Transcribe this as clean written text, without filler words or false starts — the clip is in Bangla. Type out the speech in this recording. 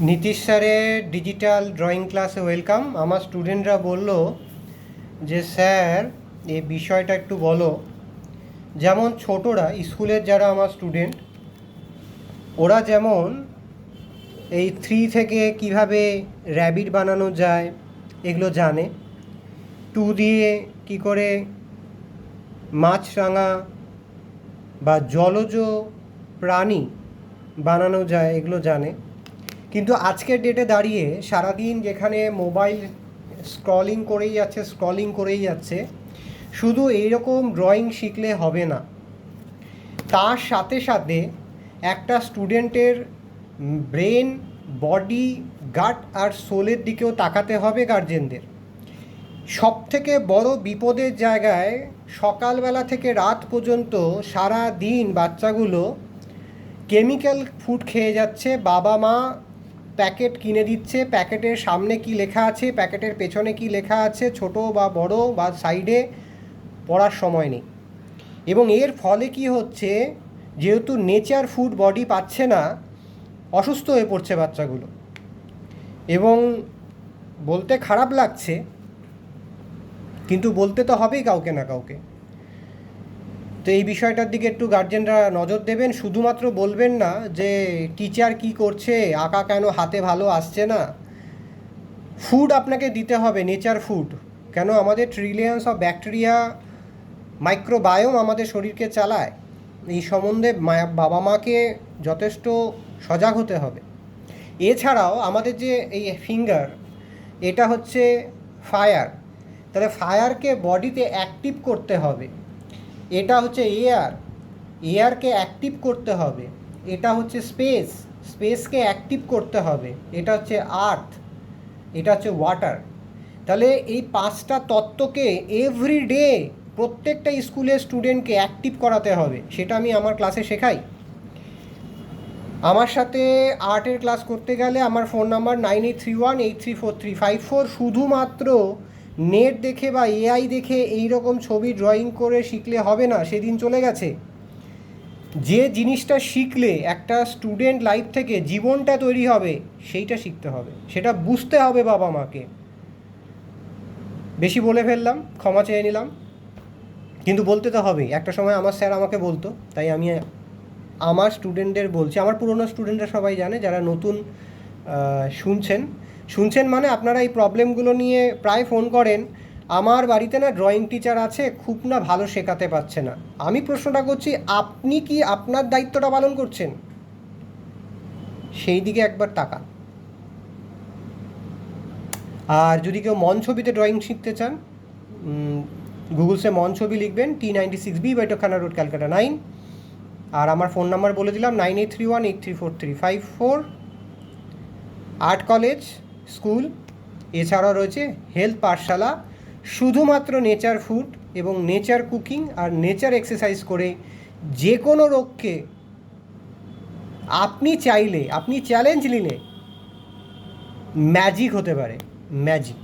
নীতিশ স্যারের ডিজিটাল ড্রয়িং ক্লাসে ওয়েলকাম। আমার স্টুডেন্টরা বলল যে স্যার এই বিষয়টা একটু বলো। যেমন ছোটরা স্কুলের যারা আমার স্টুডেন্ট, ওরা যেমন এই 3 থেকে কিভাবে র্যাবিট বানানো যায় এগুলো জানে, 2 দিয়ে কি করে মাছরাঙা বা জলজ প্রাণী বানানো যায় এগুলো জানে। কিন্তু আজকের ডেটে দাঁড়িয়ে সারাদিন যেখানে মোবাইল স্ক্রলিং করেই যাচ্ছে, শুধু এইরকম ড্রয়িং শিখলে হবে না, তার সাথে সাথে একটা স্টুডেন্টের ব্রেন, বডি, গাট আর সোলের দিকেও তাকাতে হবে গার্জেনদের। সবথেকে বড় বিপদের জায়গায় সকালবেলা থেকে রাত পর্যন্ত সারা দিন বাচ্চাগুলো কেমিক্যাল ফুড খেয়ে যাচ্ছে। বাবা মা প্যাকেট কিনে দিচ্ছে, প্যাকেটের সামনে কি লেখা আছে, প্যাকেটের পেছনে কি লেখা আছে, ছোট বা বড় বা সাইডে, পড়ার সময় নেই। এবং এর ফলে কি হচ্ছে, যেহেতু নেচার ফুড বডি পাচ্ছে না, অসুস্থ হয়ে পড়ছে বাচ্চাগুলো। এবং বলতে খারাপ লাগছে, কিন্তু বলতে তো হবেই কাউকে না কাউকে। তো এই বিষয়টার দিকে একটু গার্জেনরা নজর দেবেন। শুধুমাত্র বলবেন না যে টিচার কি করছে, আঁকা কেন হাতে ভালো আসছে না। ফুড আপনাকে দিতে হবে, নেচার ফুড। কেন আমাদের ট্রিলিয়ন্স অফ ব্যাকটেরিয়া, মাইক্রোবায়োম আমাদের শরীরকে চালায়। এই সম্বন্ধে বাবা মাকে যথেষ্ট সজাগ হতে হবে। এছাড়াও আমাদের যে এই ফিঙ্গার, এটা হচ্ছে ফায়ার, তাহলে ফায়ারকে বডিতে অ্যাক্টিভ করতে হবে। এটা হচ্ছে এয়ারকে অ্যাক্টিভ করতে হবে। এটা হচ্ছে স্পেসকে অ্যাক্টিভ করতে হবে। এটা হচ্ছে আর্থ, এটা হচ্ছে ওয়াটার। তাহলে এই 5টা তত্ত্বকে এভরিডে প্রত্যেকটা স্কুলের স্টুডেন্টকে অ্যাক্টিভ করাতে হবে। সেটা আমি আমার ক্লাসে শেখাই। আমার সাথে আর্টের ক্লাস করতে গেলে আমার ফোন নাম্বার 9831834354। শুধুমাত্র নেট দেখে বা এআই দেখে এই রকম ছবি ড্রয়িং করে শিখলে হবে না, সেদিন চলে গেছে। যে জিনিসটা শিখলে একটা স্টুডেন্ট লাইফ থেকে জীবনটা তৈরি হবে, সেইটা শিখতে হবে, সেটা বুঝতে হবে বাবা মাকে। বেশি বলে ফেললাম, ক্ষমা চেয়ে নিলাম, কিন্তু বলতে তো হবেই। একটা সময় আমার স্যার আমাকে বলতো, তাই আমি আমার স্টুডেন্টদের বলছি। আমার পুরনো স্টুডেন্টরা সবাই জানে, যারা নতুন শুনছেন মানে আপনারা এই প্রবলেমগুলো নিয়ে প্রায় ফোন করেন, আমার বাড়িতে না ড্রয়িং টিচার আছে, খুব না ভালো শেখাতে পারছে না। আমি প্রশ্নটা করছি, আপনি কি আপনার দায়িত্বটা পালন করছেন? সেই দিকে একবার তাকান। আর যদি কেউ মন ছবিতে ড্রয়িং শিখতে চান, গুগলসে মন ছবি লিখবেন, T96B, বৈঠকখানা রোড, ক্যালকাটা 9। আর আমার ফোন নাম্বার বলে দিলাম, 9831834354। আর্ট কলেজ, স্কুল, এছাড়াও রয়েছে হেলথ পাঠশালা। শুধুমাত্র নেচার ফুড এবং নেচার কুকিং আর নেচার এক্সারসাইজ করে যে কোনো রোগকে আপনি চাইলে, আপনি চ্যালেঞ্জ নিলে ম্যাজিক হতে পারে, ম্যাজিক।